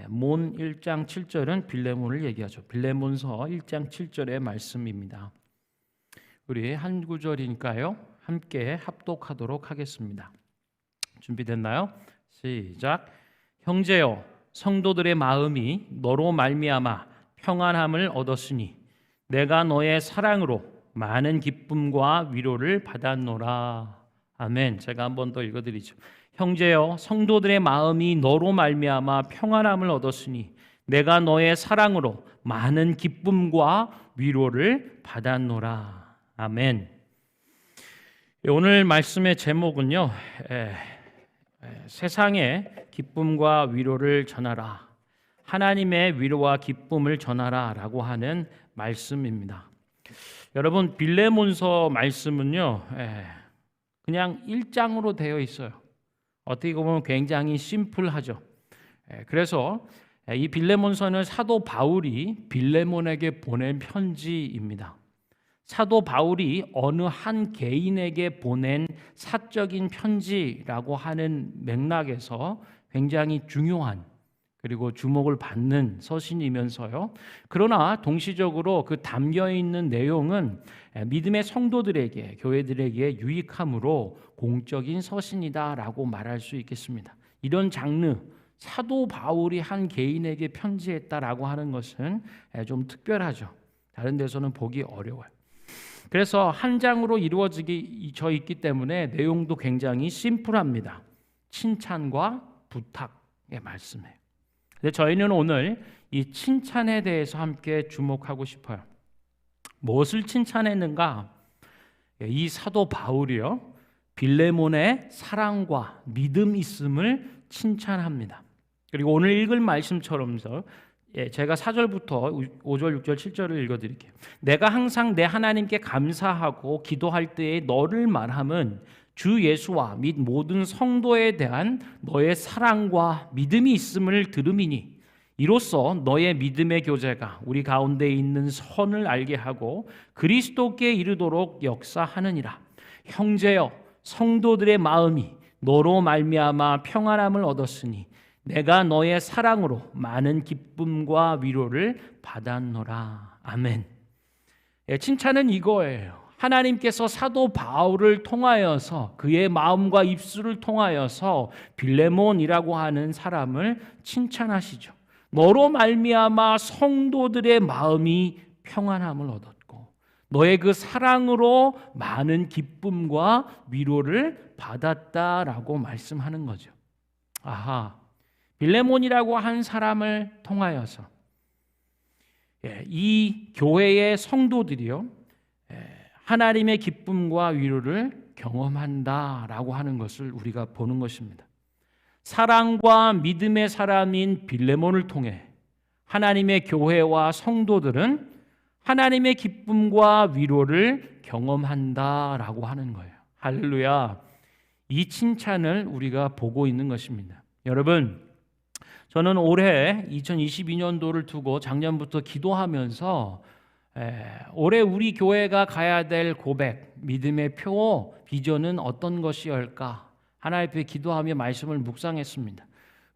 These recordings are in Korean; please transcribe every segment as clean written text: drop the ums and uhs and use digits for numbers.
몬 1장 7절은 빌레몬을 얘기하죠. 빌레몬서 1장 7절의 말씀입니다. 우리 한 구절이니까요. 함께 합독하도록 하겠습니다. 준비됐나요? 시작. 형제여, 성도들의 마음이 너로 말미암아 평안함을 얻었으니 내가 너의 사랑으로 많은 기쁨과 위로를 받았노라. 아멘. 제가 한 번 더 읽어드리죠. 형제여, 성도들의 마음이 너로 말미암아 평안함을 얻었으니 내가 너의 사랑으로 많은 기쁨과 위로를 받았노라. 아멘. 오늘 말씀의 제목은요, 세상에 기쁨과 위로를 전하라, 하나님의 위로와 기쁨을 전하라 라고 하는 말씀입니다. 여러분, 빌레몬서 말씀은요, 그냥 1장으로 되어 있어요. 어떻게 보면 굉장히 심플하죠. 그래서 이 빌레몬서는 사도 바울이 빌레몬에게 보낸 편지입니다. 사도 바울이 어느 한 개인에게 보낸 사적인 편지라고 하는 맥락에서 굉장히 중요한 그리고 주목을 받는 서신이면서요. 그러나 동시적으로 그 담겨 있는 내용은 믿음의 성도들에게, 교회들에게 유익함으로 공적인 서신이다라고 말할 수 있겠습니다. 이런 장르, 사도 바울이 한 개인에게 편지했다라고 하는 것은 좀 특별하죠. 다른 데서는 보기 어려워요. 그래서 한 장으로 이루어져 있기 때문에 내용도 굉장히 심플합니다. 칭찬과 부탁의 말씀이에요. 근데 저희는 오늘 이 칭찬에 대해서 함께 주목하고 싶어요. 무엇을 칭찬했는가? 이 사도 바울이요, 빌레몬의 사랑과 믿음 있음을 칭찬합니다. 그리고 오늘 읽을 말씀처럼 제가 4절부터 5절, 6절, 7절을 읽어드릴게요. 내가 항상 내 하나님께 감사하고 기도할 때에 너를 말함은 주 예수와 및 모든 성도에 대한 너의 사랑과 믿음이 있음을 들음이니 이로써 너의 믿음의 교제가 우리 가운데 있는 선을 알게 하고 그리스도께 이르도록 역사하느니라. 형제여, 성도들의 마음이 너로 말미암아 평안함을 얻었으니 내가 너의 사랑으로 많은 기쁨과 위로를 받았노라. 아멘. 칭찬은 이거예요. 하나님께서 사도 바울을 통하여서 그의 마음과 입술을 통하여서 빌레몬이라고 하는 사람을 칭찬하시죠. 너로 말미암아 성도들의 마음이 평안함을 얻었고 너의 그 사랑으로 많은 기쁨과 위로를 받았다라고 말씀하는 거죠. 아하, 빌레몬이라고 한 사람을 통하여서 이 교회의 성도들이요, 하나님의 기쁨과 위로를 경험한다라고 하는 것을 우리가 보는 것입니다. 사랑과 믿음의 사람인 빌레몬을 통해 하나님의 교회와 성도들은 하나님의 기쁨과 위로를 경험한다라고 하는 거예요. 할렐루야. 이 칭찬을 우리가 보고 있는 것입니다. 여러분, 저는 올해 2022년도를 두고 작년부터 기도하면서 올해 우리 교회가 가야 될 고백, 믿음의 표, 비전은 어떤 것이올까? 하나님 앞에 기도하며 말씀을 묵상했습니다.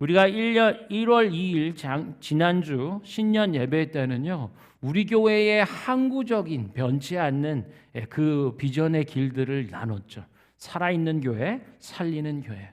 우리가 1월 2일 지난주 신년 예배 때는요, 우리 교회의 항구적인 변치 않는 그 비전의 길들을 나눴죠. 살아있는 교회, 살리는 교회.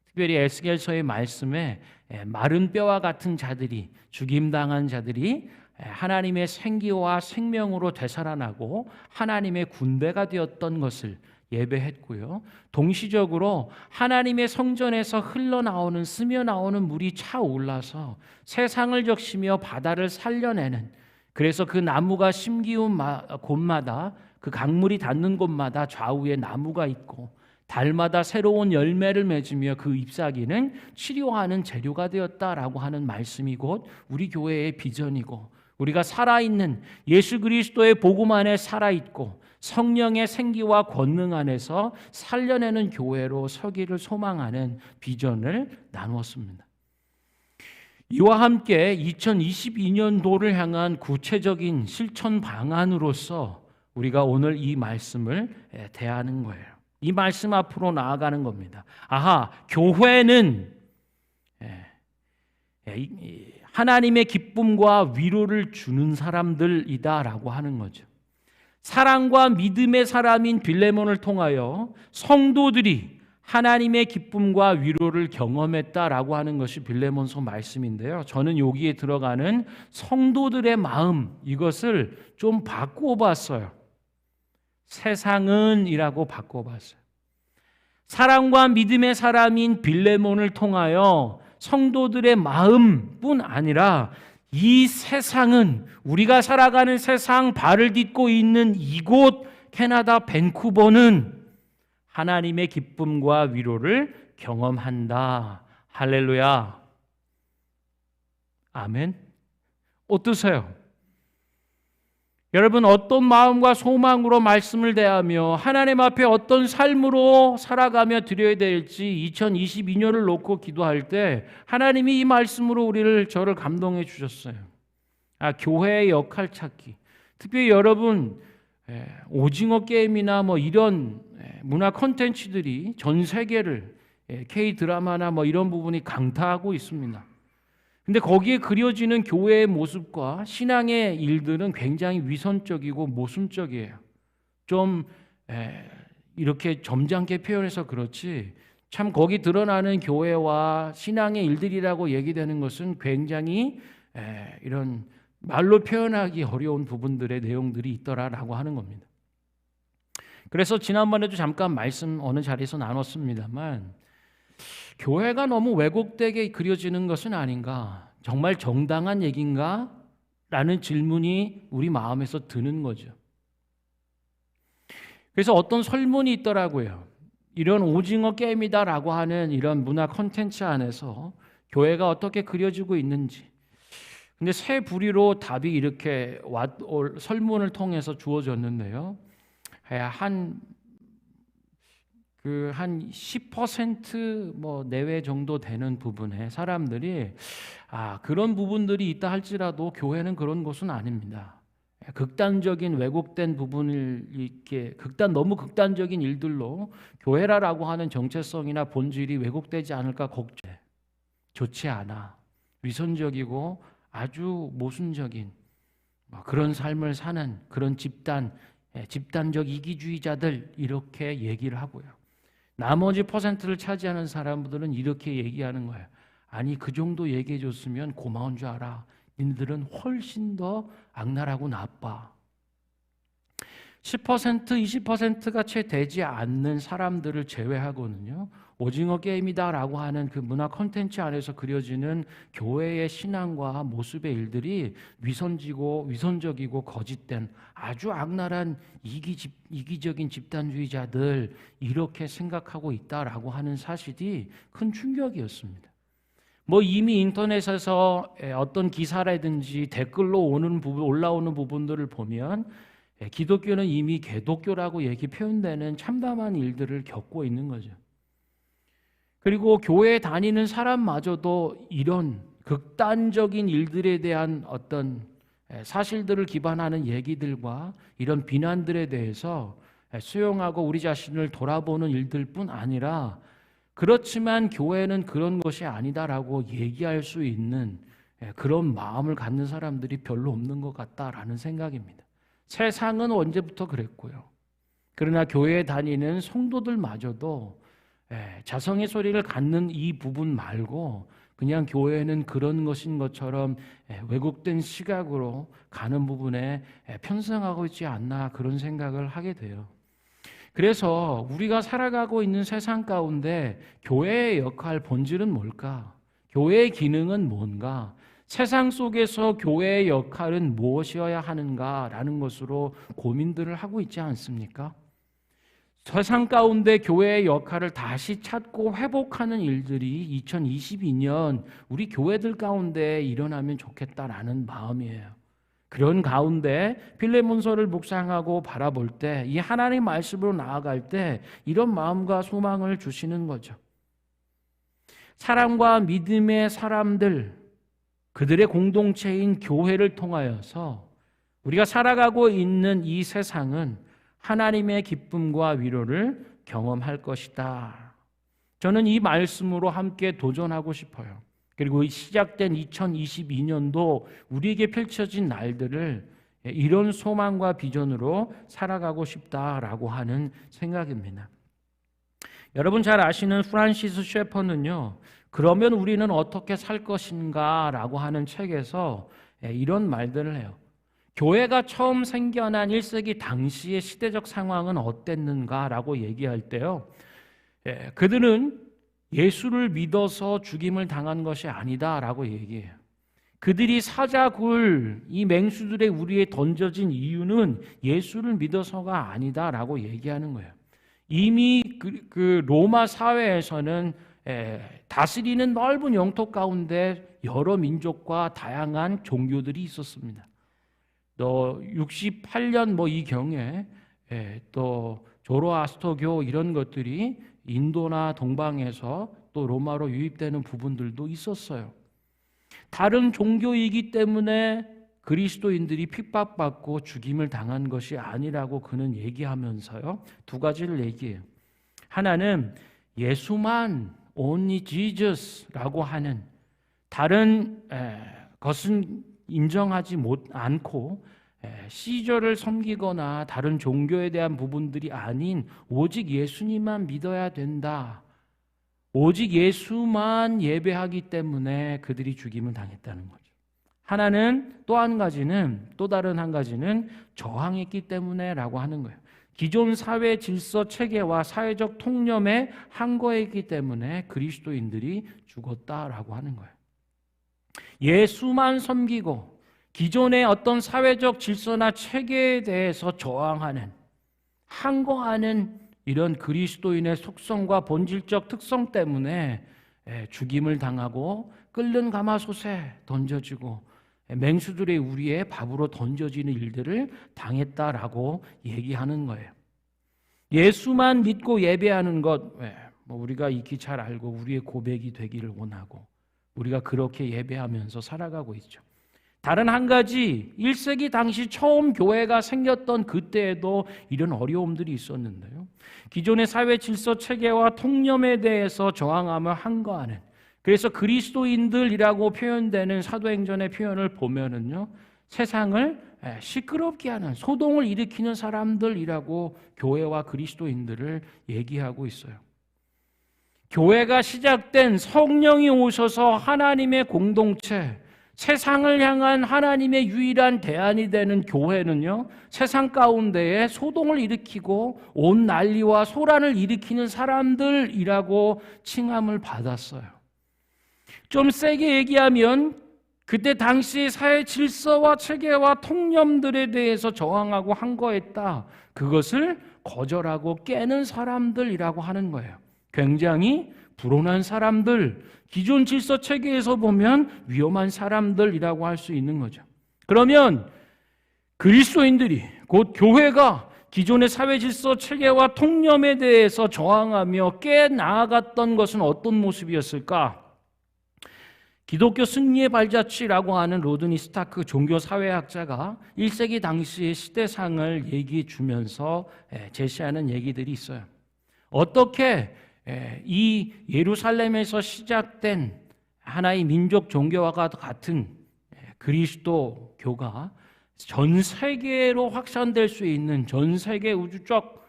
특별히 에스겔서의 말씀에 마른 뼈와 같은 자들이, 죽임당한 자들이 하나님의 생기와 생명으로 되살아나고 하나님의 군대가 되었던 것을 예배했고요. 동시적으로 하나님의 성전에서 흘러나오는, 스며 나오는 물이 차올라서 세상을 적시며 바다를 살려내는, 그래서 그 나무가 심기운 곳마다, 그 강물이 닿는 곳마다 좌우에 나무가 있고 달마다 새로운 열매를 맺으며 그 잎사귀는 치료하는 재료가 되었다라고 하는 말씀이 곧 우리 교회의 비전이고, 우리가 살아있는 예수 그리스도의 복음 안에 살아있고 성령의 생기와 권능 안에서 살려내는 교회로 서기를 소망하는 비전을 나누었습니다. 이와 함께 2022년도를 향한 구체적인 실천 방안으로서 우리가 오늘 이 말씀을 대하는 거예요. 이 말씀 앞으로 나아가는 겁니다. 아하, 교회는 하나님의 기쁨과 위로를 주는 사람들이다라고 하는 거죠. 사랑과 믿음의 사람인 빌레몬을 통하여 성도들이 하나님의 기쁨과 위로를 경험했다라고 하는 것이 빌레몬서 말씀인데요. 저는 여기에 들어가는 성도들의 마음, 이것을 좀 바꿔봤어요. 세상은 이라고 바꿔봤어요. 사랑과 믿음의 사람인 빌레몬을 통하여 성도들의 마음뿐 아니라 이 세상은, 우리가 살아가는 세상, 발을 딛고 있는 이곳 캐나다 밴쿠버는 하나님의 기쁨과 위로를 경험한다. 할렐루야. 아멘. 어떠세요? 여러분, 어떤 마음과 소망으로 말씀을 대하며 하나님 앞에 어떤 삶으로 살아가며 드려야 될지 2022년을 놓고 기도할 때 하나님이 이 말씀으로 저를 감동해 주셨어요. 교회의 역할 찾기. 특별히 여러분, 오징어 게임이나 이런 문화 콘텐츠들이 전 세계를 K-드라마나 이런 부분이 강타하고 있습니다. 근데 거기에 그려지는 교회의 모습과 신앙의 일들은 굉장히 위선적이고 모순적이에요. 좀 이렇게 점잖게 표현해서 그렇지, 참 거기 드러나는 교회와 신앙의 일들이라고 얘기되는 것은 굉장히 이런 말로 표현하기 어려운 부분들의 내용들이 있더라라고 하는 겁니다. 그래서 지난번에도 잠깐 말씀 어느 자리에서 나눴습니다만, 교회가 너무 왜곡되게 그려지는 것은 아닌가, 정말 정당한 얘기인가? 라는 질문이 우리 마음에서 드는 거죠. 그래서 어떤 설문이 있더라고요. 이런 오징어 게임이다라고 하는 이런 문화 콘텐츠 안에서 교회가 어떻게 그려지고 있는지. 근데 세 부류로 답이 이렇게 설문을 통해서 주어졌는데요. 한 10% 내외 정도 되는 부분에 사람들이 그런 부분들이 있다 할지라도 교회는 그런 곳은 아닙니다. 극단적인 왜곡된 부분을 이렇게 너무 극단적인 일들로 교회라고 하는 정체성이나 본질이 왜곡되지 않을까 걱정. 좋지 않아. 위선적이고 아주 모순적인 그런 삶을 사는 그런 집단적 이기주의자들, 이렇게 얘기를 하고요. 나머지 퍼센트를 차지하는 사람들은 이렇게 얘기하는 거예요. 아니, 그 정도 얘기해 줬으면 고마운 줄 알아. 니들은 훨씬 더 악랄하고 나빠. 10%, 20%가 채 되지 않는 사람들을 제외하고는요, 오징어 게임이다라고 하는 그 문화 콘텐츠 안에서 그려지는 교회의 신앙과 모습의 일들이 위선적이고 거짓된 아주 악랄한 이기적인 집단주의자들, 이렇게 생각하고 있다라고 하는 사실이 큰 충격이었습니다. 이미 인터넷에서 어떤 기사라든지 댓글로 올라오는 부분들을 보면 기독교는 이미 개독교라고 표현되는 참담한 일들을 겪고 있는 거죠. 그리고 교회에 다니는 사람마저도 이런 극단적인 일들에 대한 어떤 사실들을 기반하는 얘기들과 이런 비난들에 대해서 수용하고 우리 자신을 돌아보는 일들뿐 아니라, 그렇지만 교회는 그런 것이 아니다라고 얘기할 수 있는 그런 마음을 갖는 사람들이 별로 없는 것 같다라는 생각입니다. 세상은 언제부터 그랬고요. 그러나 교회에 다니는 성도들마저도 자성의 소리를 갖는 이 부분 말고 그냥 교회는 그런 것인 것처럼 왜곡된 시각으로 가는 부분에 편승하고 있지 않나, 그런 생각을 하게 돼요. 그래서 우리가 살아가고 있는 세상 가운데 교회의 역할, 본질은 뭘까? 교회의 기능은 뭔가? 세상 속에서 교회의 역할은 무엇이어야 하는가라는 것으로 고민들을 하고 있지 않습니까? 세상 가운데 교회의 역할을 다시 찾고 회복하는 일들이 2022년 우리 교회들 가운데 일어나면 좋겠다라는 마음이에요. 그런 가운데 빌레몬서를 묵상하고 바라볼 때, 이 하나님의 말씀으로 나아갈 때 이런 마음과 소망을 주시는 거죠. 사랑과 믿음의 사람들, 그들의 공동체인 교회를 통하여서 우리가 살아가고 있는 이 세상은 하나님의 기쁨과 위로를 경험할 것이다. 저는 이 말씀으로 함께 도전하고 싶어요. 그리고 시작된 2022년도 우리에게 펼쳐진 날들을 이런 소망과 비전으로 살아가고 싶다라고 하는 생각입니다. 여러분 잘 아시는 프란시스 셰퍼는요, 그러면 우리는 어떻게 살 것인가 라고 하는 책에서 이런 말들을 해요. 교회가 처음 생겨난 1세기 당시의 시대적 상황은 어땠는가 라고 얘기할 때요, 그들은 예수를 믿어서 죽임을 당한 것이 아니다 라고 얘기해요. 그들이 사자굴 이 맹수들의 우리에 던져진 이유는 예수를 믿어서가 아니다 라고 얘기하는 거예요. 이미 그 로마 사회에서는 다스리는 넓은 영토 가운데 여러 민족과 다양한 종교들이 있었습니다. 또 68년 이 경에 또 조로아스터교 이런 것들이 인도나 동방에서 또 로마로 유입되는 부분들도 있었어요. 다른 종교이기 때문에 그리스도인들이 핍박받고 죽임을 당한 것이 아니라고 그는 얘기하면서요, 두 가지를 얘기해요. 하나는 예수만, only Jesus라고 하는 다른 것은 인정하지 않고 시저를 섬기거나 다른 종교에 대한 부분들이 아닌 오직 예수님만 믿어야 된다. 오직 예수만 예배하기 때문에 그들이 죽임을 당했다는 거죠. 하나는 또 다른 한 가지는 저항했기 때문에라고 하는 거예요. 기존 사회 질서 체계와 사회적 통념에 항거했기 때문에 그리스도인들이 죽었다라고 하는 거예요. 예수만 섬기고 기존의 어떤 사회적 질서나 체계에 대해서 저항하는, 항거하는 이런 그리스도인의 속성과 본질적 특성 때문에 죽임을 당하고 끓는 가마솥에 던져지고 맹수들의 우리의 밥으로 던져지는 일들을 당했다라고 얘기하는 거예요. 예수만 믿고 예배하는 것, 우리가 익히 잘 알고 우리의 고백이 되기를 원하고 우리가 그렇게 예배하면서 살아가고 있죠. 다른 한 가지, 1세기 당시 처음 교회가 생겼던 그때에도 이런 어려움들이 있었는데요. 기존의 사회 질서 체계와 통념에 대해서 저항하며 항거하는, 그래서 그리스도인들이라고 표현되는 사도행전의 표현을 보면은요, 세상을 시끄럽게 하는, 소동을 일으키는 사람들이라고 교회와 그리스도인들을 얘기하고 있어요. 교회가 시작된 성령이 오셔서 하나님의 공동체, 세상을 향한 하나님의 유일한 대안이 되는 교회는요, 세상 가운데에 소동을 일으키고 온 난리와 소란을 일으키는 사람들이라고 칭함을 받았어요. 좀 세게 얘기하면 그때 당시 사회 질서와 체계와 통념들에 대해서 저항하고 항거했다. 그것을 거절하고 깨는 사람들이라고 하는 거예요. 굉장히 불온한 사람들, 기존 질서 체계에서 보면 위험한 사람들이라고 할 수 있는 거죠. 그러면 그리스도인들이, 곧 교회가 기존의 사회 질서 체계와 통념에 대해서 저항하며 깨 나아갔던 것은 어떤 모습이었을까? 기독교 승리의 발자취라고 하는 로드니 스타크 종교사회학자가 1세기 당시의 시대상을 얘기해 주면서 제시하는 얘기들이 있어요. 어떻게 이 예루살렘에서 시작된 하나의 민족 종교와 같은 그리스도교가 전 세계로 확산될 수 있는 전 세계 우주적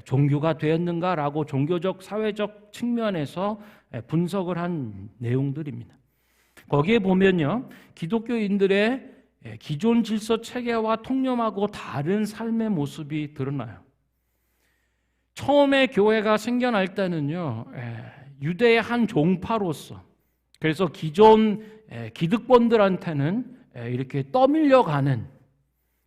종교가 되었는가라고 종교적 사회적 측면에서 분석을 한 내용들입니다. 거기에 보면요, 기독교인들의 기존 질서 체계와 통념하고 다른 삶의 모습이 드러나요. 처음에 교회가 생겨날 때는요, 유대의 한 종파로서, 그래서 기존 기득권들한테는 이렇게 떠밀려가는,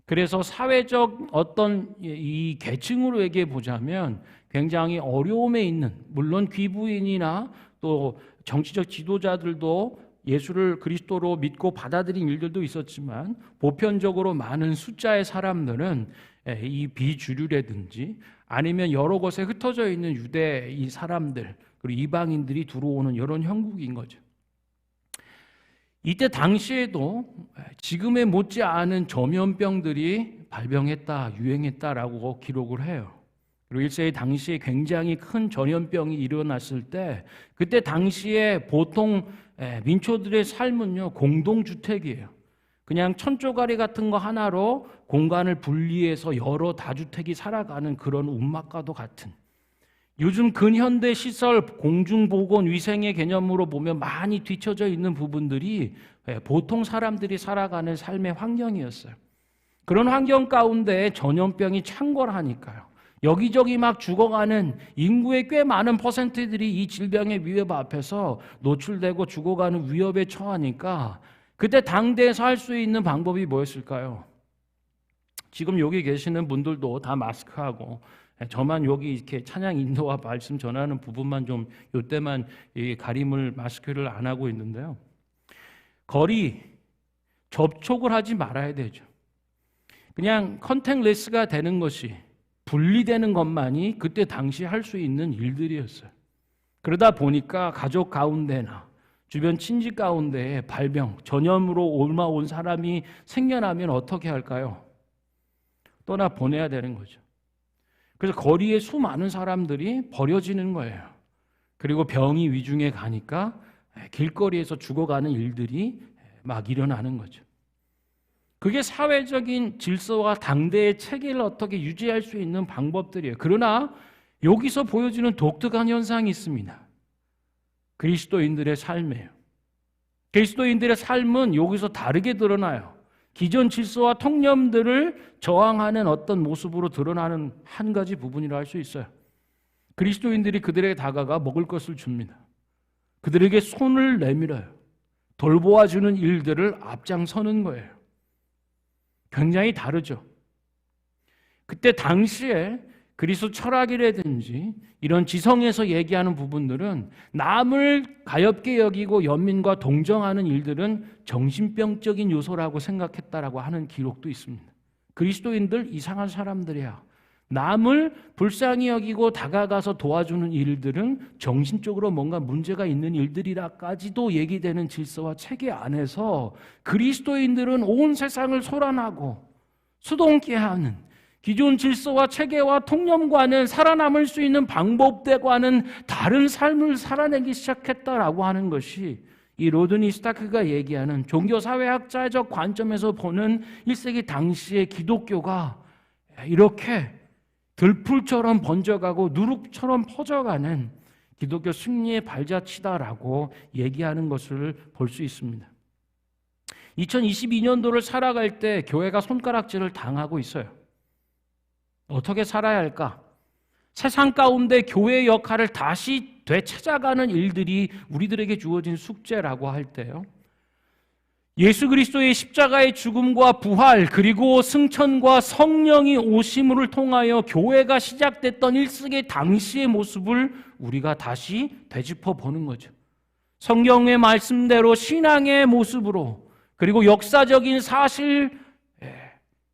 그래서 사회적 어떤 이 계층으로 얘기해 보자면 굉장히 어려움에 있는, 물론 귀부인이나 또 정치적 지도자들도 예수를 그리스도로 믿고 받아들인 일들도 있었지만 보편적으로 많은 숫자의 사람들은 이 비주류라든지 아니면 여러 곳에 흩어져 있는 유대 이 사람들, 그리고 이방인들이 들어오는 이런 형국인 거죠. 이때 당시에도 지금에 못지않은 전염병들이 발병했다, 유행했다라고 기록을 해요. 그리고 1세기 당시에 굉장히 큰 전염병이 일어났을 때 그때 당시에 보통 민초들의 삶은요, 공동주택이에요. 그냥 천조가리 같은 거 하나로 공간을 분리해서 여러 다주택이 살아가는 그런 움막과도 같은, 요즘 근현대 시설, 공중보건, 위생의 개념으로 보면 많이 뒤처져 있는 부분들이 보통 사람들이 살아가는 삶의 환경이었어요. 그런 환경 가운데 전염병이 창궐하니까요, 여기저기 막 죽어가는 인구의 꽤 많은 퍼센트들이 이 질병의 위협 앞에서 노출되고 죽어가는 위협에 처하니까 그때 당대에서 할 수 있는 방법이 뭐였을까요? 지금 여기 계시는 분들도 다 마스크하고, 저만 여기 이렇게 찬양 인도와 말씀 전하는 부분만 좀 이때만 가림을 마스크를 안 하고 있는데요. 거리 접촉을 하지 말아야 되죠. 그냥 컨택레스가 되는 것이, 분리되는 것만이 그때 당시 할 수 있는 일들이었어요. 그러다 보니까 가족 가운데나 주변 친지 가운데에 발병, 전염으로 옮아온 사람이 생겨나면 어떻게 할까요? 떠나 보내야 되는 거죠. 그래서 거리에 수많은 사람들이 버려지는 거예요. 그리고 병이 위중해 가니까 길거리에서 죽어가는 일들이 막 일어나는 거죠. 그게 사회적인 질서와 당대의 체계를 어떻게 유지할 수 있는 방법들이에요. 그러나 여기서 보여지는 독특한 현상이 있습니다. 그리스도인들의 삶이에요. 그리스도인들의 삶은 여기서 다르게 드러나요. 기존 질서와 통념들을 저항하는 어떤 모습으로 드러나는 한 가지 부분이라 할 수 있어요. 그리스도인들이 그들에게 다가가 먹을 것을 줍니다. 그들에게 손을 내밀어요. 돌보아주는 일들을 앞장서는 거예요. 굉장히 다르죠. 그때 당시에 그리스도 철학이라든지 이런 지성에서 얘기하는 부분들은 남을 가엾게 여기고 연민과 동정하는 일들은 정신병적인 요소라고 생각했다라고 하는 기록도 있습니다. 그리스도인들 이상한 사람들이야. 남을 불쌍히 여기고 다가가서 도와주는 일들은 정신적으로 뭔가 문제가 있는 일들이라까지도 얘기되는 질서와 체계 안에서 그리스도인들은 온 세상을 소란하고 수동케 하는 기존 질서와 체계와 통념과는 살아남을 수 있는 방법과는 다른 삶을 살아내기 시작했다라고 하는 것이 이 로드니 스타크가 얘기하는 종교사회학자적 관점에서 보는 1세기 당시의 기독교가 이렇게 들풀처럼 번져가고 누룩처럼 퍼져가는 기독교 승리의 발자취다라고 얘기하는 것을 볼 수 있습니다. 2022년도를 살아갈 때 교회가 손가락질을 당하고 있어요. 어떻게 살아야 할까? 세상 가운데 교회의 역할을 다시 되찾아가는 일들이 우리들에게 주어진 숙제라고 할 때요, 예수 그리스도의 십자가의 죽음과 부활 그리고 승천과 성령이 오심을 통하여 교회가 시작됐던 1세기 당시의 모습을 우리가 다시 되짚어 보는 거죠. 성경의 말씀대로 신앙의 모습으로, 그리고 역사적인 사실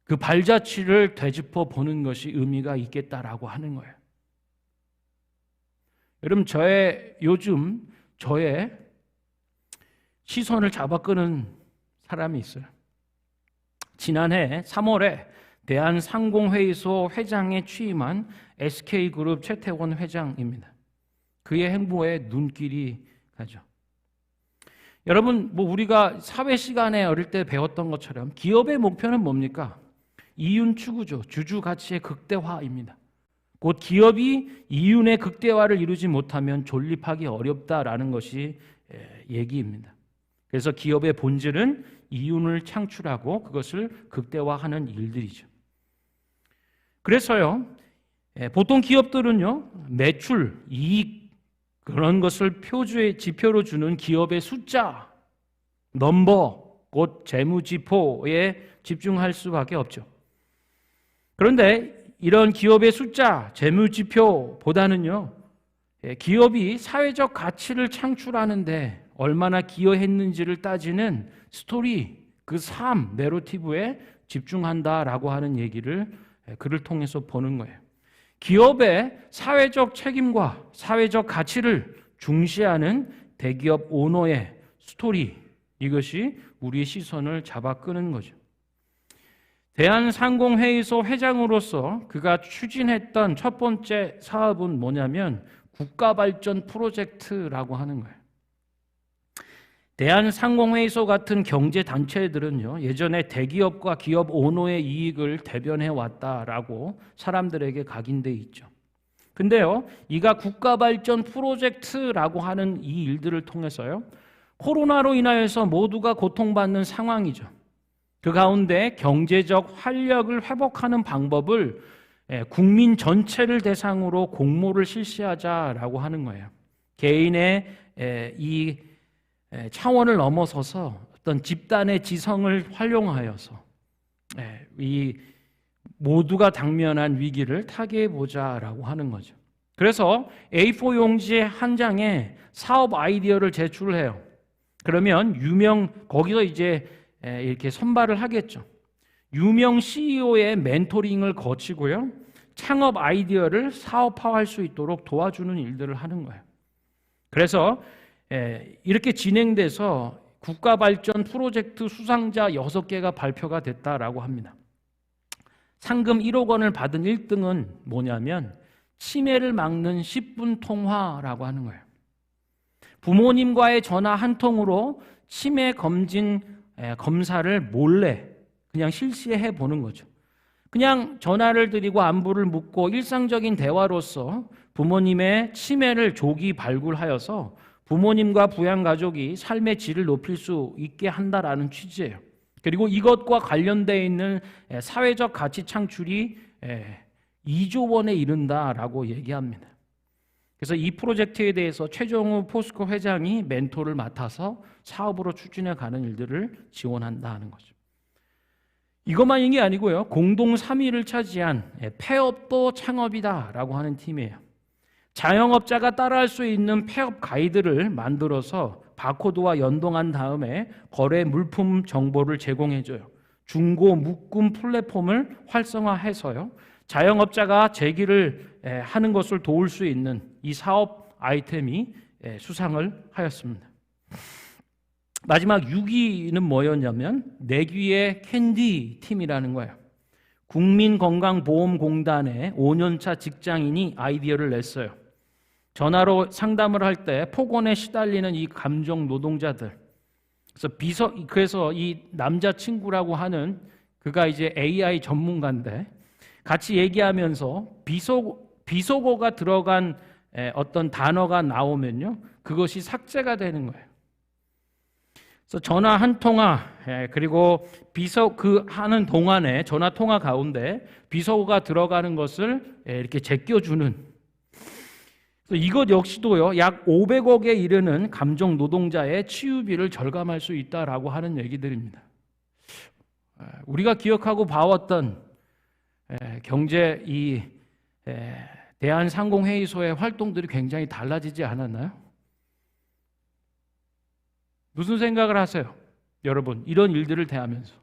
그 발자취를 되짚어 보는 것이 의미가 있겠다라고 하는 거예요. 여러분, 요즘 저의 시선을 잡아 끄는 사람이 있어요. 지난해 3월에 대한상공회의소 회장에 취임한 SK그룹 최태원 회장입니다. 그의 행보에 눈길이 가죠. 여러분, 우리가 사회 시간에 어릴 때 배웠던 것처럼 기업의 목표는 뭡니까? 이윤 추구죠. 주주 가치의 극대화입니다. 곧 기업이 이윤의 극대화를 이루지 못하면 존립하기 어렵다라는 것이 얘기입니다. 그래서 기업의 본질은 이윤을 창출하고 그것을 극대화하는 일들이죠. 그래서요, 보통 기업들은요, 매출, 이익 그런 것을 지표로 주는 기업의 숫자, 넘버, 곧 재무지표에 집중할 수밖에 없죠. 그런데 이런 기업의 숫자, 재무지표보다는요, 기업이 사회적 가치를 창출하는데 얼마나 기여했는지를 따지는 스토리, 그 삶, 내러티브에 집중한다라고 하는 얘기를 그를 통해서 보는 거예요. 기업의 사회적 책임과 사회적 가치를 중시하는 대기업 오너의 스토리, 이것이 우리의 시선을 잡아 끄는 거죠. 대한상공회의소 회장으로서 그가 추진했던 첫 번째 사업은 뭐냐면 국가발전 프로젝트라고 하는 거예요. 대한상공회의소 같은 경제단체들은요, 예전에 대기업과 기업 오너의 이익을 대변해 왔다라고 사람들에게 각인돼 있죠. 근데요, 이가 국가발전 프로젝트라고 하는 이 일들을 통해서요, 코로나로 인하여서 모두가 고통받는 상황이죠. 그 가운데 경제적 활력을 회복하는 방법을 국민 전체를 대상으로 공모를 실시하자라고 하는 거예요. 개인의 이 차원을 넘어서서 어떤 집단의 지성을 활용하여서 이 모두가 당면한 위기를 타개해 보자라고 하는 거죠. 그래서 A4 용지 한 장에 사업 아이디어를 제출해요. 그러면 거기서 이제 이렇게 선발을 하겠죠. 유명 CEO의 멘토링을 거치고요, 창업 아이디어를 사업화할 수 있도록 도와주는 일들을 하는 거예요. 그래서 이렇게 진행돼서 국가발전 프로젝트 수상자 6개가 발표가 됐다라고 합니다. 상금 1억 원을 받은 1등은 뭐냐면 치매를 막는 10분 통화라고 하는 거예요. 부모님과의 전화 한 통으로 치매 검사를 몰래 그냥 실시해 보는 거죠. 그냥 전화를 드리고 안부를 묻고 일상적인 대화로서 부모님의 치매를 조기 발굴하여서 부모님과 부양가족이 삶의 질을 높일 수 있게 한다라는 취지예요. 그리고 이것과 관련되어 있는 사회적 가치 창출이 2조 원에 이른다라고 얘기합니다. 그래서 이 프로젝트에 대해서 최종우 포스코 회장이 멘토를 맡아서 사업으로 추진해 가는 일들을 지원한다 하는 거죠. 이것만인 게 아니고요, 공동 3위를 차지한 폐업도 창업이다라고 하는 팀이에요. 자영업자가 따라할 수 있는 폐업 가이드를 만들어서 바코드와 연동한 다음에 거래 물품 정보를 제공해줘요. 중고 묶음 플랫폼을 활성화해서요, 자영업자가 재기를 하는 것을 도울 수 있는 이 사업 아이템이 수상을 하였습니다. 마지막 6위는 뭐였냐면 내귀의 캔디 팀이라는 거예요. 국민건강보험공단의 5년차 직장인이 아이디어를 냈어요. 전화로 상담을 할 때 폭언에 시달리는 이 감정 노동자들. 그래서 이 남자친구라고 하는 그가 이제 AI 전문가인데 같이 얘기하면서 비속어가 들어간 어떤 단어가 나오면요, 그것이 삭제가 되는 거예요. 그래서 전화 한 통화, 그리고 하는 동안에 전화 통화 가운데 비속어가 들어가는 것을 이렇게 제껴주는. 그래서 이것 역시도요, 약 500억에 이르는 감정 노동자의 치유비를 절감할 수 있다라고 하는 얘기들입니다. 우리가 기억하고 봐왔던 경제 대한상공회의소의 활동들이 굉장히 달라지지 않았나요? 무슨 생각을 하세요? 여러분, 이런 일들을 대하면서.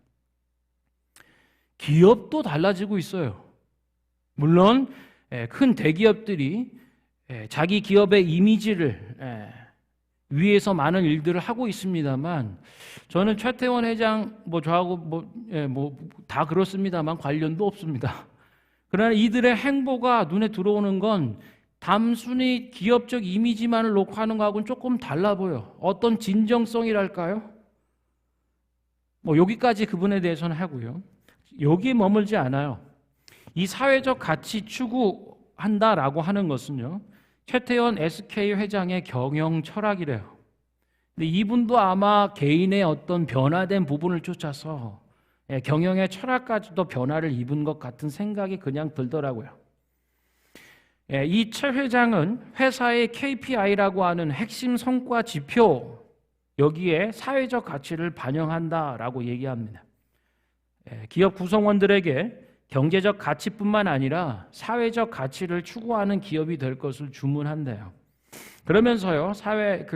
기업도 달라지고 있어요. 물론 큰 대기업들이 자기 기업의 이미지를 위해서 많은 일들을 하고 있습니다만, 저는 최태원 회장 저하고 다 그렇습니다만 관련도 없습니다. 그러나 이들의 행보가 눈에 들어오는 건 단순히 기업적 이미지만을 놓고 하는 거하고는 조금 달라 보여. 어떤 진정성이랄까요? 여기까지 그분에 대해서는 하고요. 여기에 머물지 않아요. 이 사회적 가치 추구한다라고 하는 것은요, 최태원 SK 회장의 경영 철학이래요. 근데 이분도 아마 개인의 어떤 변화된 부분을 쫓아서 경영의 철학까지도 변화를 입은 것 같은 생각이 그냥 들더라고요. 이 최 회장은 회사의 KPI라고 하는 핵심 성과 지표, 여기에 사회적 가치를 반영한다라고 얘기합니다. 기업 구성원들에게 경제적 가치뿐만 아니라 사회적 가치를 추구하는 기업이 될 것을 주문한대요. 그러면서요,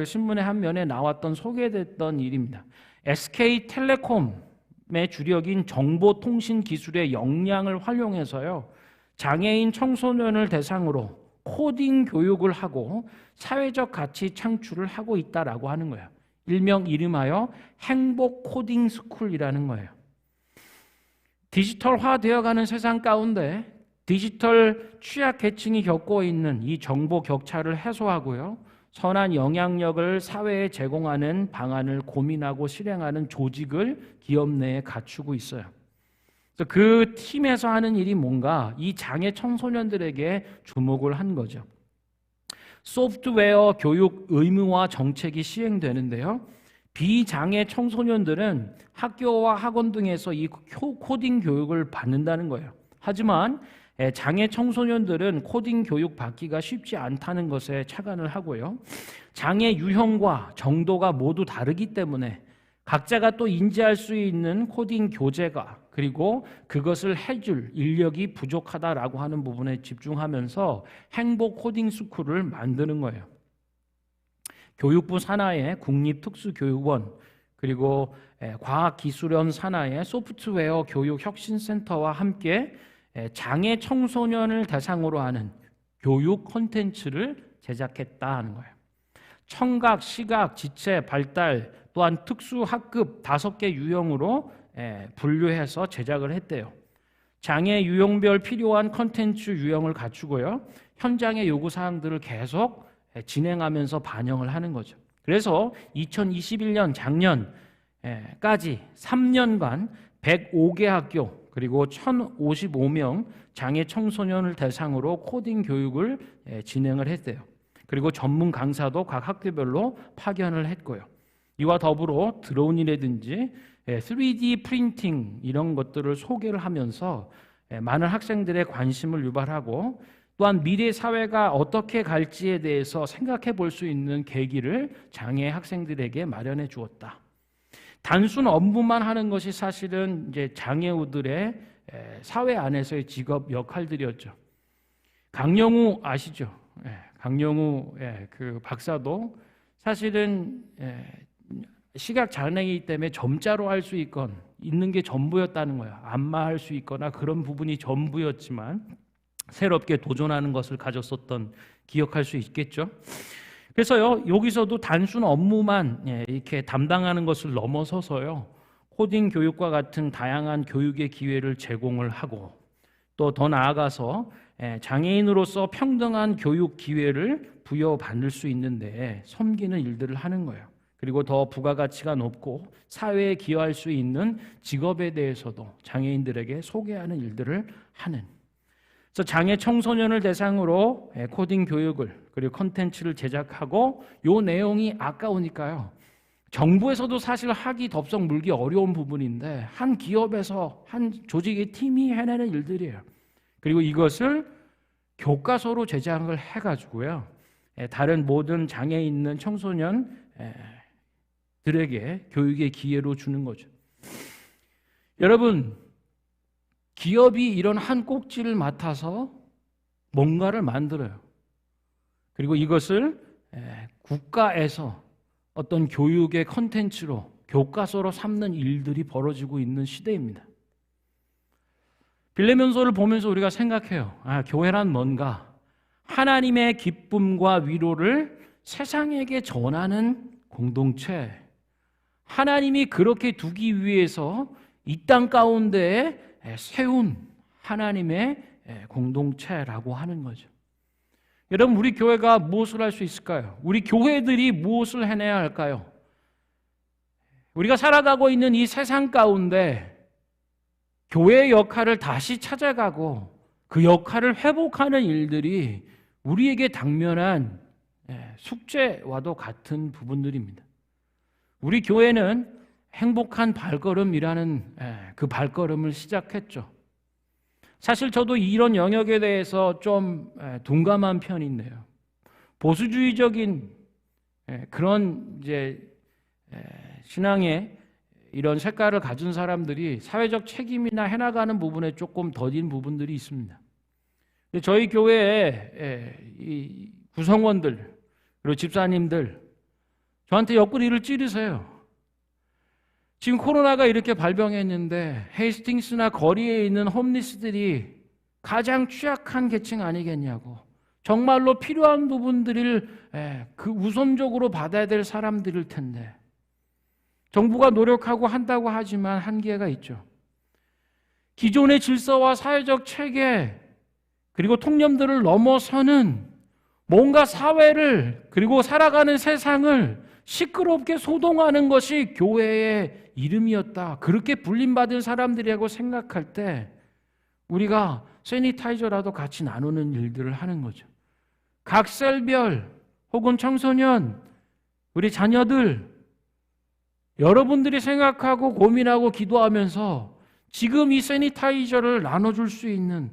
신문의 한 면에 나왔던 소개됐던 일입니다. SK텔레콤의 주력인 정보통신 기술의 역량을 활용해서요, 장애인 청소년을 대상으로 코딩 교육을 하고 사회적 가치 창출을 하고 있다라고 하는 거예요. 이름하여 행복 코딩 스쿨이라는 거예요. 디지털화되어가는 세상 가운데 디지털 취약계층이 겪고 있는 이 정보 격차를 해소하고요, 선한 영향력을 사회에 제공하는 방안을 고민하고 실행하는 조직을 기업 내에 갖추고 있어요. 그래서 그 팀에서 하는 일이 뭔가 이 장애 청소년들에게 주목을 한 거죠. 소프트웨어 교육 의무화 정책이 시행되는데요. 비장애 청소년들은 학교와 학원 등에서 이 코딩 교육을 받는다는 거예요. 하지만 장애 청소년들은 코딩 교육 받기가 쉽지 않다는 것에 착안을 하고요. 장애 유형과 정도가 모두 다르기 때문에 각자가 또 인지할 수 있는 코딩 교재가 그리고 그것을 해줄 인력이 부족하다라고 하는 부분에 집중하면서 행복 코딩 스쿨을 만드는 거예요. 교육부 산하의 국립특수교육원 그리고 과학기술원 산하의 소프트웨어 교육혁신센터와 함께 장애 청소년을 대상으로 하는 교육 콘텐츠를 제작했다 하는 거예요. 청각, 시각, 지체, 발달 또한 특수학급 5개 유형으로 분류해서 제작을 했대요. 장애 유형별 필요한 콘텐츠 유형을 갖추고요. 현장의 요구사항들을 계속 진행하면서 반영을 하는 거죠. 그래서 2021년 작년까지 3년간 105개 학교 그리고 1,055명 장애 청소년을 대상으로 코딩 교육을 진행을 했대요. 그리고 전문 강사도 각 학교별로 파견을 했고요. 이와 더불어 드론이라든지 3D 프린팅 이런 것들을 소개를 하면서 많은 학생들의 관심을 유발하고 또한 미래 사회가 어떻게 갈지에 대해서 생각해 볼 수 있는 계기를 장애 학생들에게 마련해 주었다. 단순 업무만 하는 것이 사실은 이제 장애우들의 사회 안에서의 직업 역할들이었죠. 강영우 아시죠? 강영우 그 박사도 사실은 시각 장애이기 때문에 점자로 할 수 있는 게 전부였다는 거예요. 안마할 수 있거나 그런 부분이 전부였지만 새롭게 도전하는 것을 가졌었던 기억할 수 있겠죠. 그래서요 여기서도 단순 업무만 이렇게 담당하는 것을 넘어서서요 코딩 교육과 같은 다양한 교육의 기회를 제공을 하고 또 더 나아가서 장애인으로서 평등한 교육 기회를 부여받을 수 있는데 섬기는 일들을 하는 거예요. 그리고 더 부가가치가 높고 사회에 기여할 수 있는 직업에 대해서도 장애인들에게 소개하는 일들을 하는. 그래서 장애 청소년을 대상으로 코딩 교육을 그리고 콘텐츠를 제작하고 요 내용이 아까우니까요. 정부에서도 사실 하기 덥석 물기 어려운 부분인데 한 기업에서 한 조직의 팀이 해내는 일들이에요. 그리고 이것을 교과서로 제작을 해가지고요. 다른 모든 장애 있는 청소년들에게 교육의 기회로 주는 거죠. 여러분, 기업이 이런 한 꼭지를 맡아서 뭔가를 만들어요. 그리고 이것을 국가에서 어떤 교육의 컨텐츠로 교과서로 삼는 일들이 벌어지고 있는 시대입니다. 빌레몬서를 보면서 우리가 생각해요. 교회란 뭔가? 하나님의 기쁨과 위로를 세상에게 전하는 공동체. 하나님이 그렇게 두기 위해서 이 땅 가운데에 세운 하나님의 공동체라고 하는 거죠. 여러분, 우리 교회가 무엇을 할 수 있을까요? 우리 교회들이 무엇을 해내야 할까요? 우리가 살아가고 있는 이 세상 가운데 교회의 역할을 다시 찾아가고 그 역할을 회복하는 일들이 우리에게 당면한 숙제와도 같은 부분들입니다. 우리 교회는 행복한 발걸음이라는 그 발걸음을 시작했죠. 사실 저도 이런 영역에 대해서 좀 둔감한 편인데요. 보수주의적인 그런 이제 신앙의 이런 색깔을 가진 사람들이 사회적 책임이나 해나가는 부분에 조금 더딘 부분들이 있습니다. 저희 교회의 이 구성원들 그리고 집사님들 저한테 옆구리를 찌르세요. 지금 코로나가 이렇게 발병했는데 헤이스팅스나 거리에 있는 홈리스들이 가장 취약한 계층 아니겠냐고. 정말로 필요한 부분들을 그 우선적으로 받아야 될 사람들일 텐데 정부가 노력하고 한다고 하지만 한계가 있죠. 기존의 질서와 사회적 체계 그리고 통념들을 넘어서는 뭔가 사회를 그리고 살아가는 세상을 시끄럽게 소동하는 것이 교회의 이름이었다. 그렇게 불림받은 사람들이라고 생각할 때 우리가 세니타이저라도 같이 나누는 일들을 하는 거죠. 각 셀별 혹은 청소년, 우리 자녀들, 여러분들이 생각하고 고민하고 기도하면서 지금 이 세니타이저를 나눠줄 수 있는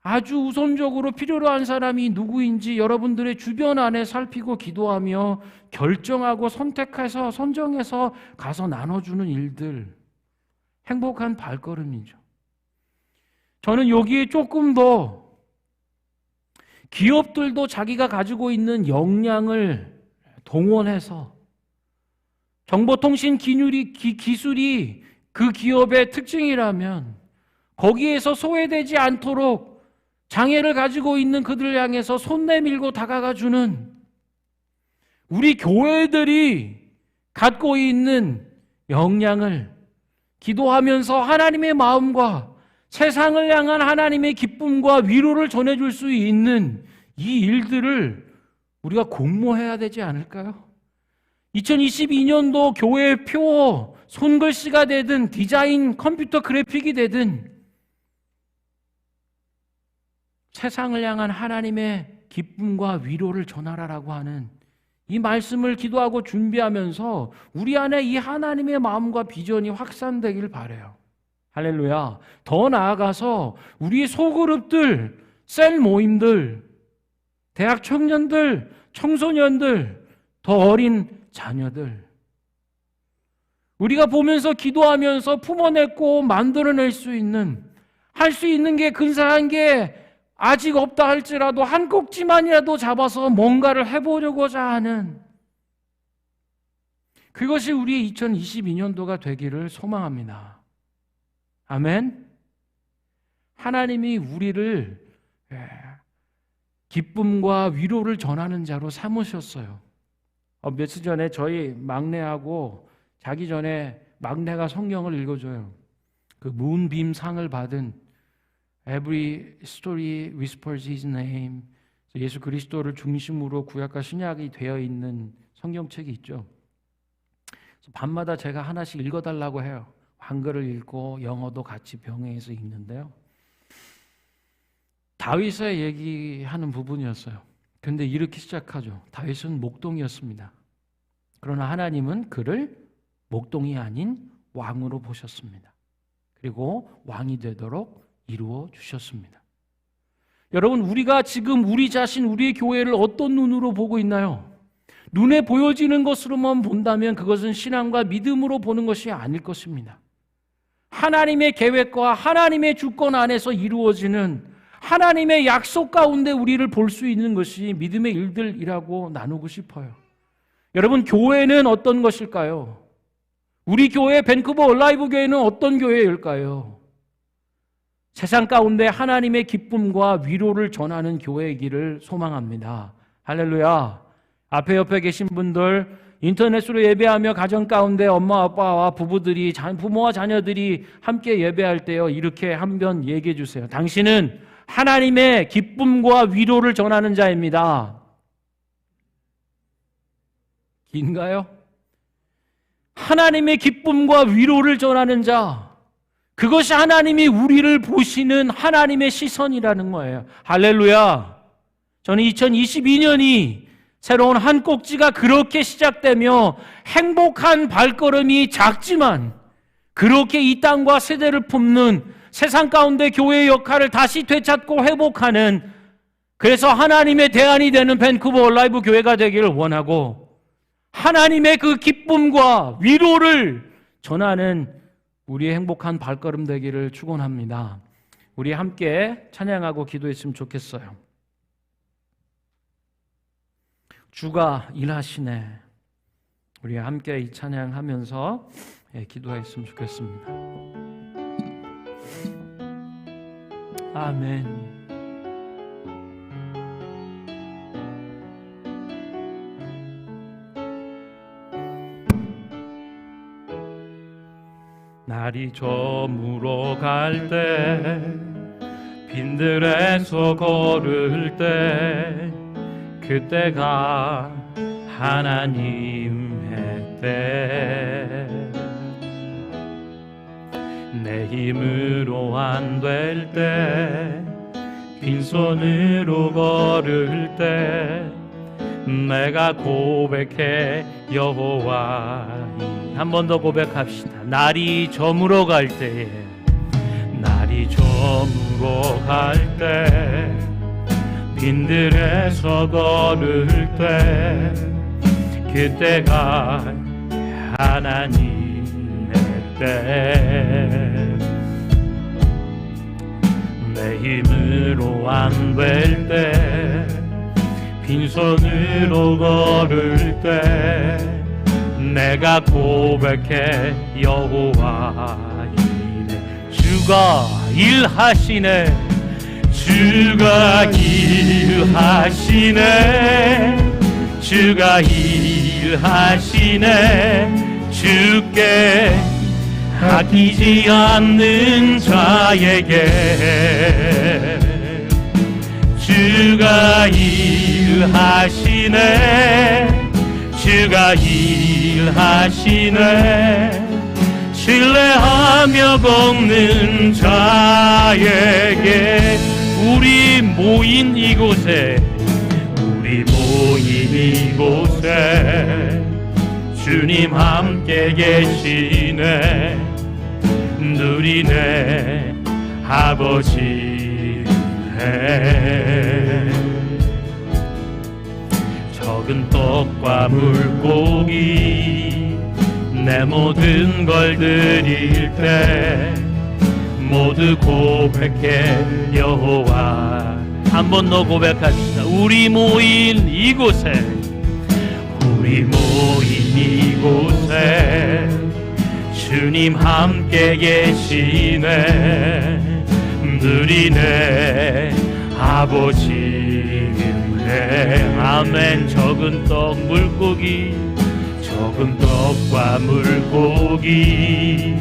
아주 우선적으로 필요로 한 사람이 누구인지 여러분들의 주변 안에 살피고 기도하며 결정하고 선택해서 선정해서 가서 나눠주는 일들, 행복한 발걸음이죠. 저는 여기에 조금 더 기업들도 자기가 가지고 있는 역량을 동원해서 정보통신 기술이 그 기업의 특징이라면 거기에서 소외되지 않도록 장애를 가지고 있는 그들을 향해서 손 내밀고 다가가 주는 우리 교회들이 갖고 있는 역량을 기도하면서 하나님의 마음과 세상을 향한 하나님의 기쁨과 위로를 전해줄 수 있는 이 일들을 우리가 공모해야 되지 않을까요? 2022년도 교회의 표, 손글씨가 되든 디자인, 컴퓨터 그래픽이 되든 세상을 향한 하나님의 기쁨과 위로를 전하라라고 하는 이 말씀을 기도하고 준비하면서 우리 안에 이 하나님의 마음과 비전이 확산되길 바라요. 할렐루야. 더 나아가서 우리 소그룹들, 셀 모임들, 대학 청년들, 청소년들, 더 어린 자녀들, 우리가 보면서 기도하면서 품어냈고 만들어낼 수 있는, 할 수 있는 게 근사한 게 아직 없다 할지라도 한 꼭지만이라도 잡아서 뭔가를 해보려고자 하는 그것이 우리의 2022년도가 되기를 소망합니다. 아멘. 하나님이 우리를 기쁨과 위로를 전하는 자로 삼으셨어요. 며칠 전에 저희 막내하고 자기 전에 막내가 성경을 읽어줘요. 그 문빔 상을 받은 Every story whispers his name. 예수 그리스도를 중심으로 구약과 신약이 되어 있는 성경책이 있죠. 밤마다 제가 하나씩 읽어달라고 해요. 한글을 읽고 영어도 같이 병행해서 읽는데요. 다윗의 얘기하는 부분이었어요. 근데 이렇게 시작하죠. 다윗은 목동이었습니다. 그러나 하나님은 그를 목동이 아닌 왕으로 보셨습니다. 그리고 왕이 되도록 이루어 주셨습니다. 여러분, 우리가 지금 우리 자신, 우리의 교회를 어떤 눈으로 보고 있나요? 눈에 보여지는 것으로만 본다면 그것은 신앙과 믿음으로 보는 것이 아닐 것입니다. 하나님의 계획과 하나님의 주권 안에서 이루어지는 하나님의 약속 가운데 우리를 볼 수 있는 것이 믿음의 일들이라고 나누고 싶어요. 여러분, 교회는 어떤 것일까요? 우리 교회 밴쿠버 얼라이브 교회는 어떤 교회일까요? 세상 가운데 하나님의 기쁨과 위로를 전하는 교회이기를 소망합니다. 할렐루야. 앞에 옆에 계신 분들, 인터넷으로 예배하며 가정 가운데 엄마 아빠와 부부들이, 부모와 자녀들이 함께 예배할 때요, 이렇게 한번 얘기해 주세요. 당신은 하나님의 기쁨과 위로를 전하는 자입니다. 긴가요? 하나님의 기쁨과 위로를 전하는 자, 그것이 하나님이 우리를 보시는 하나님의 시선이라는 거예요. 할렐루야. 저는 2022년이 새로운 한 꼭지가 그렇게 시작되며 행복한 발걸음이 작지만 그렇게 이 땅과 세대를 품는 세상 가운데 교회의 역할을 다시 되찾고 회복하는, 그래서 하나님의 대안이 되는 밴쿠버 얼라이브 교회가 되기를 원하고 하나님의 그 기쁨과 위로를 전하는 우리의 행복한 발걸음 되기를 축원합니다. 우리 함께 찬양하고 기도했으면 좋겠어요. 주가 일하시네. 우리 함께 이 찬양하면서 기도했으면 좋겠습니다. 아멘. 날이 저물어 갈 때, 빈들에서 걸을 때, 그때가 하나님의 때. 내 힘으로 안 될 때, 빈손으로 걸을 때, 내가 고백해 여호와. 한 번 더 고백합시다. 날이 저물어 갈 때에, 날이 저물어 갈 때, 빈들에서 걸을 때, 그때가 하나님의 때. 내 힘으로 안 될 때, 빈손으로 걸을 때, 내가 고백해 여호와 이래. 주가 일하시네, 주가 일하시네, 주가 일하시네. 주께 아끼지 않는 자에게 주가 일하시네, 주가 일하시네. 신뢰하며 걷는 자에게. 우리 모인 이곳에, 우리 모인 이곳에 주님 함께 계시네. 누리네 아버지네. 적은 떡과 물고기, 내 모든 걸 드릴 때, 모두 고백해 여호와. 한 번 더 고백합시다. 우리 모인 이곳에, 우리 모인 이곳에 주님 함께 계시네. 누리네 아버지네. 아멘. 적은 떡 물고기, 적은 떡과 물고기,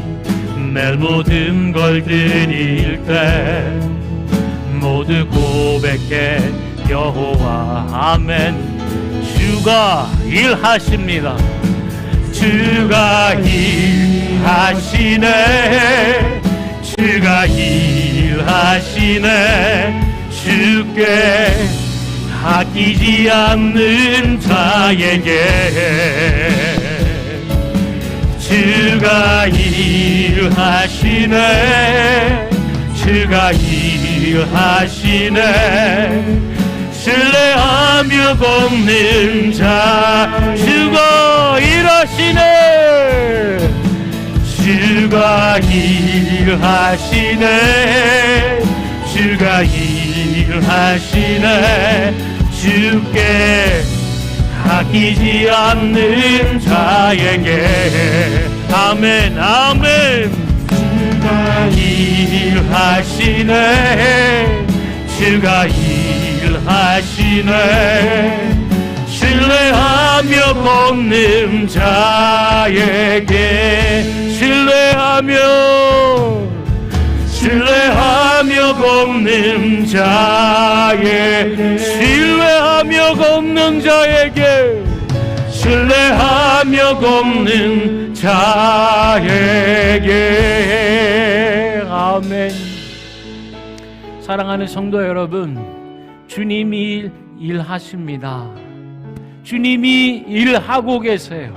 내 모든 걸 드릴 때, 모두 고백해 여호와. 아멘. 주가 일하십니다. 주가 일하시네, 주가 일하시네. 주께 아끼지 않는 자에게 주가 일하시네, 주가 일하시네. 신뢰하며 걷는 자, 주가 일하시네, 주가 일하시네, 주가 일하시네. 주께 아끼지 않는 자에게. 아멘, 아멘. 주가 일하시네, 주가 일하시네. 신뢰하며 걷는 자에게, 신뢰하며 걷는 자에게, 신뢰하며 걷는 자에게, 신뢰하며 걷는 자에게. 아멘. 사랑하는 성도 여러분, 주님이 일하십니다. 주님이 일하고 계세요.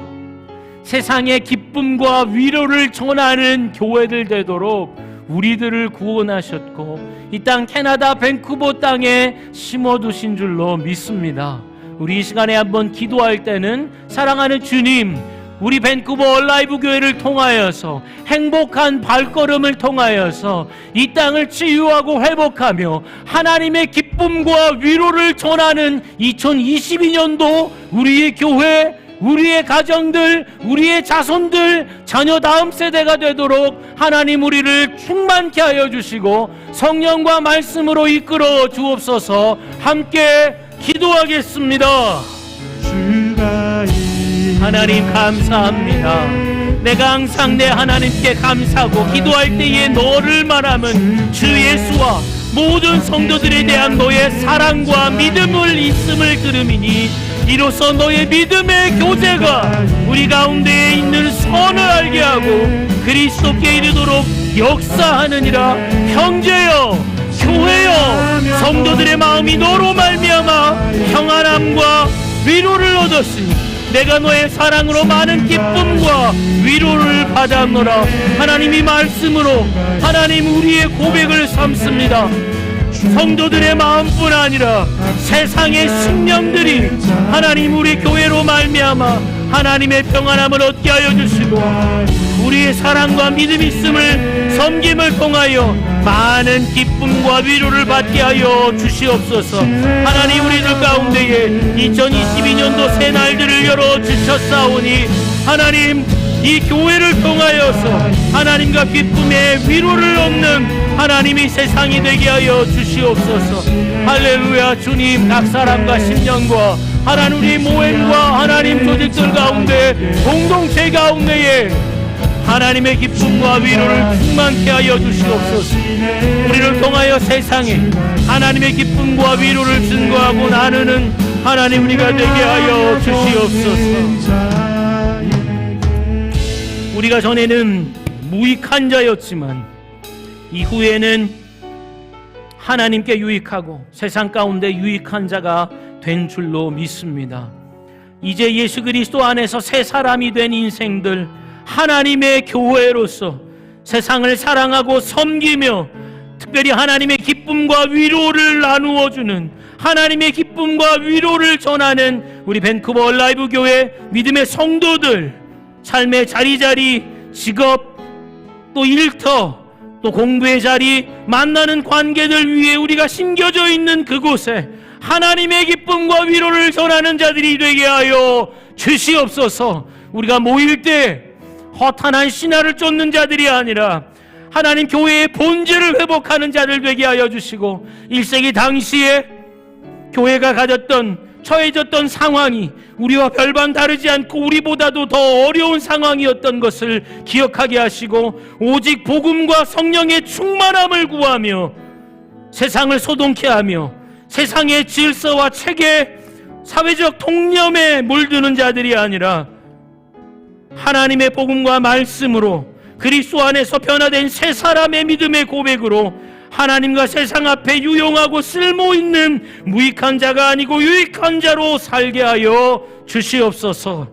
세상의 기쁨과 위로를 전하는 교회들 되도록 우리들을 구원하셨고, 이 땅 캐나다 밴쿠버 땅에 심어두신 줄로 믿습니다. 우리 이 시간에 한번 기도할 때는, 사랑하는 주님, 우리 밴쿠버 얼라이브 교회를 통하여서, 행복한 발걸음을 통하여서 이 땅을 치유하고 회복하며 하나님의 기쁨과 위로를 전하는 2022년도 우리의 교회, 우리의 가정들, 우리의 자손들, 자녀 다음 세대가 되도록 하나님 우리를 충만케 하여 주시고 성령과 말씀으로 이끌어 주옵소서. 함께 기도하겠습니다. 하나님 감사합니다. 내가 항상 내 하나님께 감사하고 기도할 때에 너를 말하면 주 예수와 모든 성도들에 대한 너의 사랑과 믿음을 있음을 들음이니 이로써 너의 믿음의 교제가 우리 가운데에 있는 선을 알게 하고 그리스도께 이르도록 역사하느니라. 형제여, 교회여, 성도들의 마음이 너로 말미암아 평안함과 위로를 얻었으니 내가 너의 사랑으로 많은 기쁨과 위로를 받았노라. 하나님이 말씀으로 하나님 우리의 고백을 삼습니다. 성도들의 마음뿐 아니라 세상의 심령들이 하나님 우리 교회로 말미암아 하나님의 평안함을 얻게 하여 주시고 우리의 사랑과 믿음 있음을 섬김을 통하여 많은 기쁨과 위로를 받게 하여 주시옵소서. 하나님 우리들 가운데에 2022년도 새 날들을 열어 주셨사오니 하나님 이 교회를 통하여서 하나님과 기쁨의 위로를 얻는 하나님이 세상이 되게 하여 주시옵소서. 할렐루야. 주님, 각 사람과 심령과 하나님 우리 모임과 하나님 조직들 가운데 공동체 가운데에 하나님의 기쁨과 위로를 충만케 하여 주시옵소서. 우리를 통하여 세상에 하나님의 기쁨과 위로를 증거하고 나누는 하나님 우리가 되게 하여 주시옵소서. 우리가 전에는 무익한 자였지만 이후에는 하나님께 유익하고 세상 가운데 유익한 자가 된 줄로 믿습니다. 이제 예수 그리스도 안에서 새 사람이 된 인생들, 하나님의 교회로서 세상을 사랑하고 섬기며 특별히 하나님의 기쁨과 위로를 나누어주는 하나님의 기쁨과 위로를 전하는 우리 밴쿠버 얼라이브 교회 믿음의 성도들, 삶의 자리자리, 직업, 또 일터, 또 공부의 자리, 만나는 관계들 위에 우리가 심겨져 있는 그곳에 하나님의 기쁨과 위로를 전하는 자들이 되게 하여 주시옵소서. 우리가 모일 때 허탄한 신화를 쫓는 자들이 아니라 하나님 교회의 본질을 회복하는 자들 되게 하여 주시고 1세기 당시에 교회가 가졌던 처해졌던 상황이 우리와 별반 다르지 않고 우리보다도 더 어려운 상황이었던 것을 기억하게 하시고 오직 복음과 성령의 충만함을 구하며 세상을 소동케 하며 세상의 질서와 체계, 사회적 통념에 물드는 자들이 아니라 하나님의 복음과 말씀으로 그리스도 안에서 변화된 새 사람의 믿음의 고백으로 하나님과 세상 앞에 유용하고 쓸모있는 무익한 자가 아니고 유익한 자로 살게 하여 주시옵소서.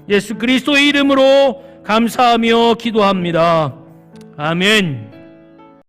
예수 그리스도의 이름으로 감사하며 기도합니다. 아멘.